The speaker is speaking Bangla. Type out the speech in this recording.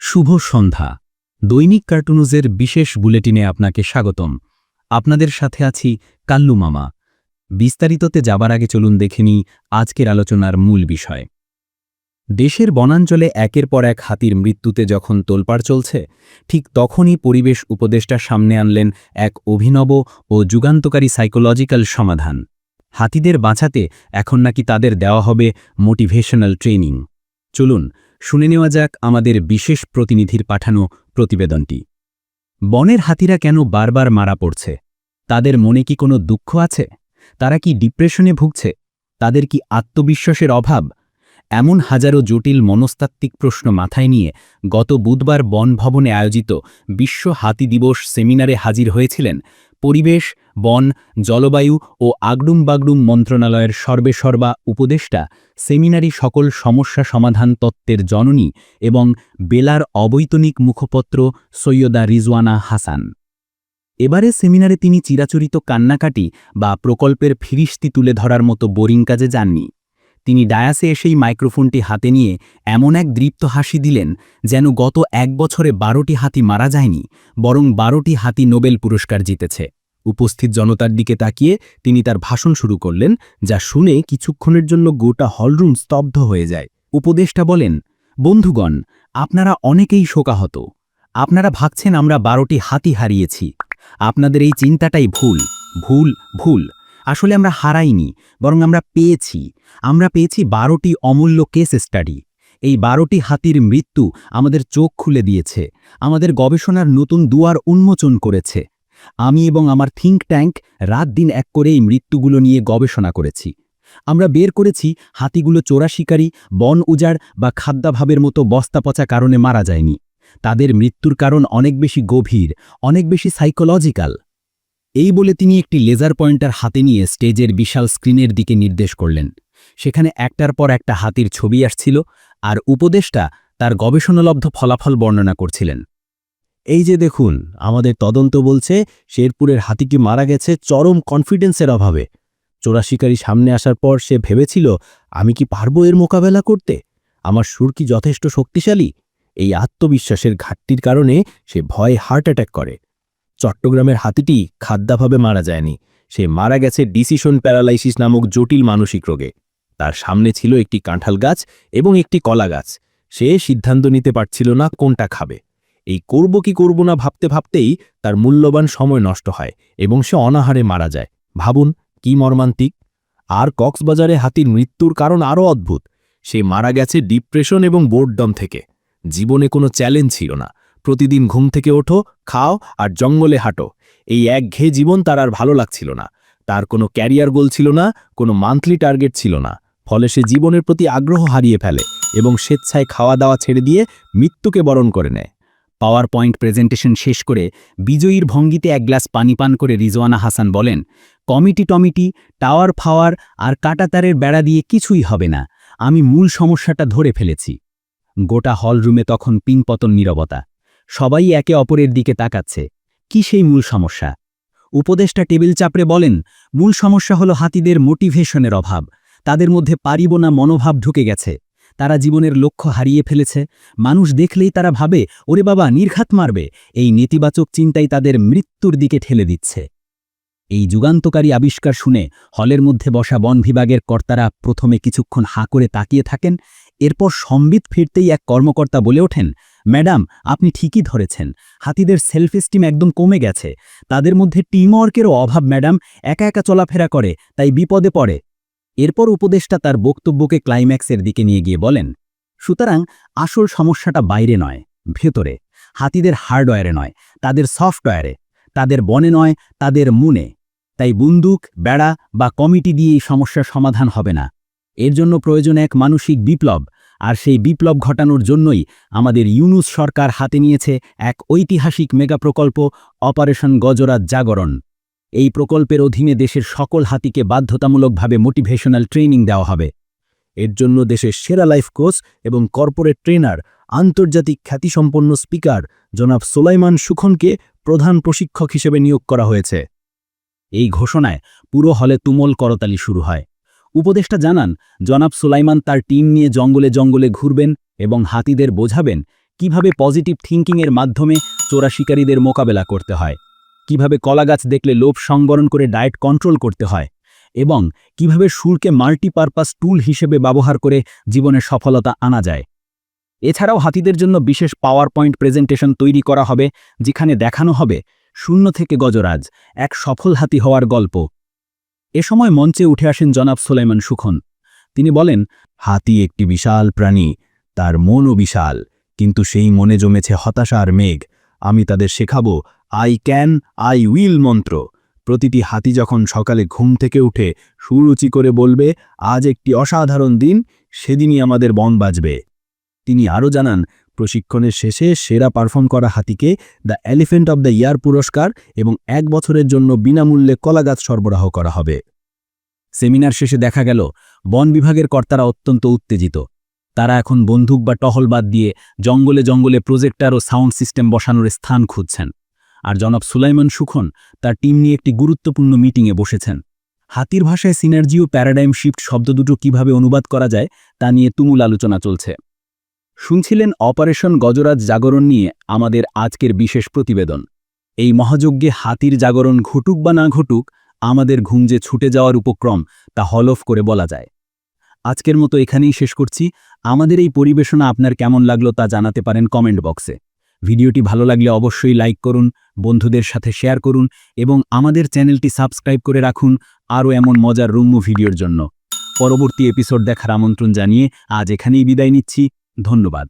শুভ সন্ধ্যা। দৈনিক কার্টুনুজের বিশেষ বুলেটিনে আপনাকে স্বাগতম। আপনাদের সাথে আছি কাল্লু মামা। বিস্তারিততে যাবার আগে চলুন দেখে নিই আজকের আলোচনার মূল বিষয়। দেশের বনাঞ্চলে একের পর এক হাতির মৃত্যুতে যখন তোলপাড় চলছে, ঠিক তখনই পরিবেশ উপদেষ্টা সামনে আনলেন এক অভিনব ও যুগান্তকারী সাইকোলজিক্যাল সমাধান। হাতিদের বাঁচাতে এখন নাকি তাদের দেওয়া হবে মোটিভেশনাল ট্রেনিং। চলুন শুনে নেওয়া যাক আমাদের বিশেষ প্রতিনিধির পাঠানো প্রতিবেদনটি। বনের হাতিরা কেন বারবার মারা পড়ছে? তাদের মনে কি কোনো দুঃখ আছে? তারা কি ডিপ্রেশনে ভুগছে? তাদের কি আত্মবিশ্বাসের অভাব? এমন হাজারো জটিল মনস্তাত্ত্বিক প্রশ্ন মাথায় নিয়ে গত বুধবার বন ভবনে আয়োজিত বিশ্ব হাতি দিবস সেমিনারে হাজির হয়েছিলেন পরিবেশ, বন, জলবায়ু ও আগডুম বাগডুম মন্ত্রণালয়ের সর্বেসর্বা উপদেষ্টা, সেমিনারি সকল সমস্যা সমাধান তত্ত্বের জননী এবং বেলার অবৈতনিক মুখপত্র সৈয়দা রিজওয়ানা হাসান। এবারে সেমিনারে তিনি চিরাচরিত কান্নাকাটি বা প্রকল্পের ফিরিস্তি তুলে ধরার মতো বোরিং কাজে যাননি। তিনি ডায়াসে এসেই মাইক্রোফোনটি হাতে নিয়ে এমন এক দৃপ্ত হাসি দিলেন যেন গত ১ বছরে ১২টি হাতি মারা যায়নি, বরং ১২টি হাতি নোবেল পুরস্কার জিতেছে। উপস্থিত জনতার দিকে তাকিয়ে তিনি তার ভাষণ শুরু করলেন, যা শুনে কিছুক্ষণের জন্য গোটা হলরুম স্তব্ধ হয়ে যায়। উপদেষ্টা বলেন, বন্ধুগণ, আপনারা অনেকেই শোকাহত। আপনারা ভাবছেন আমরা ১২টি হাতি হারিয়েছি। আপনাদের এই চিন্তাটাই ভুল, ভুল, ভুল। আসলে আমরা হারাইনি, বরং আমরা পেয়েছি। আমরা পেয়েছি ১২টি অমূল্য কেস স্টাডি। এই ১২টি হাতির মৃত্যু আমাদের চোখ খুলে দিয়েছে, আমাদের গবেষণার নতুন দুয়ার উন্মোচন করেছে। আমি এবং আমার থিঙ্ক ট্যাঙ্ক রাত দিন এক করে এই মৃত্যুগুলো নিয়ে গবেষণা করেছি। আমরা বের করেছি হাতিগুলো চোরা শিকারী, বন উজাড় বা খাদ্যাভাবের মতো বস্তাপচা কারণে মারা যায়নি। তাদের মৃত্যুর কারণ অনেক বেশি গভীর, অনেক বেশি সাইকোলজিক্যাল। এই বলে তিনি একটি লেজার পয়েন্টার হাতে নিয়ে স্টেজের বিশাল স্ক্রিনের দিকে নির্দেশ করলেন। সেখানে একটার পর একটা হাতির ছবি আসছিল, আর উপদেষ্টা তার গবেষণালব্ধ ফলাফল বর্ণনা করছিলেন। এই যে দেখুন, আমাদের তদন্ত বলছে শেরপুরের হাতিটি মারা গেছে চরম কনফিডেন্সের অভাবে। চোরা শিকারী সামনে আসার পর সে ভেবেছিল, আমি কি পারবো এর মোকাবেলা করতে? আমার সুর কি যথেষ্ট শক্তিশালী? এই আত্মবিশ্বাসের ঘাটতির কারণে সে ভয়ে হার্ট অ্যাটাক করে। চট্টগ্রামের হাতিটি খাদ্যাভাবে মারা যায়নি, সে মারা গেছে ডিসিশন প্যারালাইসিস নামক জটিল মানসিক রোগে। তার সামনে ছিল একটি কাঁঠাল গাছ এবং একটি কলা গাছ। সে সিদ্ধান্ত নিতে পারছিল না কোনটা খাবে। এই করব কি করব না ভাবতে ভাবতেই তার মূল্যবান সময় নষ্ট হয় এবং সে অনাহারে মারা যায়। ভাবুন কি মর্মান্তিক। আর কক্সবাজারে হাতির মৃত্যুর কারণ আরও অদ্ভুত। সে মারা গেছে ডিপ্রেশন এবং বোর্ডডম থেকে। জীবনে কোনো চ্যালেঞ্জ ছিল না। প্রতিদিন ঘুম থেকে ওঠো, খাও আর জঙ্গলে হাঁটো। এই একঘেয়ে জীবন তার আর ভালো লাগছিল না। তার কোনো ক্যারিয়ার গোল ছিল না, কোনো মান্থলি টার্গেট ছিল না। ফলে সে জীবনের প্রতি আগ্রহ হারিয়ে ফেলে এবং স্বেচ্ছায় খাওয়া দাওয়া ছেড়ে দিয়ে মৃত্যুকে বরণ করে নেয়। পাওয়ার পয়েন্ট প্রেজেন্টেশন শেষ করে বিজয়ীর ভঙ্গিতে এক গ্লাস পানি পান করে রিজওয়ানা হাসান বলেন, কমিটি টমিটি, টাওয়ার ফাওয়ার আর কাঁটাতারের বেড়া দিয়ে কিছুই হবে না। আমি মূল সমস্যাটা ধরে ফেলেছি। গোটা হলরুমে তখন পিনপতন নীরবতা। সবাই একে অপরের দিকে তাকাচ্ছে। কি সেই মূল সমস্যা? উপদেষ্টা টেবিল চাপড়ে বলেন, মূল সমস্যা হলো হাতিদের মোটিভেশনের অভাব। তাদের মধ্যে পারিব না মনোভাব ঢুকে গেছে। তারা জীবনের লক্ষ্য হারিয়ে ফেলেছে। মানুষ দেখলেই তারা ভাবে, ওরে বাবা, নির্ঘাত মারবে। এই নেতিবাচক চিন্তাই তাদের মৃত্যুর দিকে ঠেলে দিচ্ছে। এই যুগান্তকারী আবিষ্কার শুনে হলের মধ্যে বসা বন বিভাগের কর্তারা প্রথমে কিছুক্ষণ হাঁ করে তাকিয়ে থাকেন। এরপর সম্বিত ফিরতেই এক কর্মকর্তা বলে ওঠেন, ম্যাডাম, আপনি ঠিকই ধরেছেন। হাতিদের সেলফ এস্টিম একদম কমে গেছে। তাদের মধ্যে টিমওয়ার্কেরও অভাব ম্যাডাম। একা একা চলাফেরা করে, তাই বিপদে পড়ে। এরপর উপদেষ্টা তার বক্তব্যকে ক্লাইম্যাক্সের দিকে নিয়ে গিয়ে বলেন, সুতরাং আসল সমস্যাটা বাইরে নয়, ভেতরে। হাতিদের হার্ডওয়্যারে নয়, তাদের সফটওয়্যারে। তাদের বনে নয়, তাদের মনে। তাই বন্দুক, বেড়া বা কমিটি দিয়ে এই সমস্যার সমাধান হবে না। এর জন্য প্রয়োজন এক মানসিক বিপ্লব। আর সেই বিপ্লব ঘটানোর জন্যই আমাদের ইউনূস সরকার হাতে নিয়েছে এক ঐতিহাসিক মেগা প্রকল্প, অপারেশন গজরাজ জাগরণ। এই প্রকল্পের অধীনে দেশের সকল হাতিকে বাধ্যতামূলকভাবে মোটিভেশনাল ট্রেনিং দেওয়া হবে। এর জন্য দেশের সেরা লাইফ কোচ এবং কর্পোরেট ট্রেনার, আন্তর্জাতিক খ্যাতিসম্পন্ন স্পিকার জনাব সোলাইমান সুখনকে প্রধান প্রশিক্ষক হিসেবে নিয়োগ করা হয়েছে। এই ঘোষণায় পুরো হলে তুমুল করতালি শুরু হয়। উপদেষ্টা জানান, জনাব সুলাইমান তার টিম নিয়ে জঙ্গলে জঙ্গলে ঘুরবেন এবং হাতিদের বোঝাবেন কিভাবে পজিটিভ থিঙ্কিংয়ের মাধ্যমে চোরা শিকারীদের মোকাবেলা করতে হয়, কিভাবে কলাগাছ দেখলে লোভ সংবরণ করে ডায়েট কন্ট্রোল করতে হয় এবং কিভাবে সুরকে মাল্টিপারপাস টুল হিসেবে ব্যবহার করে জীবনে সফলতা আনা যায়। এছাড়াও হাতিদের জন্য বিশেষ পাওয়ার পয়েন্ট প্রেজেন্টেশন তৈরি করা হবে, যেখানে দেখানো হবে শূন্য থেকে গজরাজ এক সফল হাতি হওয়ার গল্প। এ সময় মঞ্চে উঠে আসেন জনাব সুলাইমান সুখন। তিনি বলেন, হাতি একটি বিশাল প্রাণী, তার মনও বিশাল, কিন্তু সেই মনে জমেছে হতাশা আর মেঘ। আমি তাদের শেখাবো আই ক্যান আই উইল মন্ত্র। প্রতিটি হাতি যখন সকালে ঘুম থেকে উঠে সুরুচি করে বলবে আজ একটি অসাধারণ দিন, সেদিনই আমাদের বন বাজবে। তিনি আরও জানান, প্রশিক্ষণের শেষে সেরা পারফর্ম করা হাতিকে the elephant of the year পুরস্কার এবং 1 বছরের জন্য বিনামূল্যে কলাগাছ সরবরাহ করা হবে। সেমিনার শেষে দেখা গেল বন বিভাগের কর্তারা অত্যন্ত উত্তেজিত। তারা এখন বন্দুক বা টহল বাদ দিয়ে জঙ্গলে জঙ্গলে প্রজেক্টর ও সাউন্ড সিস্টেম বসানোর স্থান খুঁজছেন। আর জনাব সুলাইমান সুখন তার টিম নিয়ে একটি গুরুত্বপূর্ণ মিটিংয়ে বসেছেন। হাতির ভাষায় সিনার্জি ও প্যারাডাইম শিফট শব্দ দুটো কিভাবে অনুবাদ করা যায় তা নিয়ে তুমুল আলোচনা চলছে। শুনছিলেন অপারেশন গজরাজ জাগরণ নিয়ে আমাদের আজকের বিশেষ প্রতিবেদন। এই মহাযজ্ঞে হাতির জাগরণ ঘটুক বা না ঘটুক, আমাদের ঘুম যে ছুটে যাওয়ার উপক্রম তা হলফ করে বলা যায়। আজকের মতো এখানেই শেষ করছি। আমাদের এই পরিবেশনা আপনার কেমন লাগলো তা জানাতে পারেন কমেন্ট বক্সে। ভিডিওটি ভালো লাগলে অবশ্যই লাইক করুন, বন্ধুদের সাথে শেয়ার করুন এবং আমাদের চ্যানেলটি সাবস্ক্রাইব করে রাখুন আরও এমন মজার রম্য ভিডিওর জন্য। পরবর্তী এপিসোড দেখার আমন্ত্রণ জানিয়ে আজ এখানেই বিদায় নিচ্ছি। ধন্যবাদ।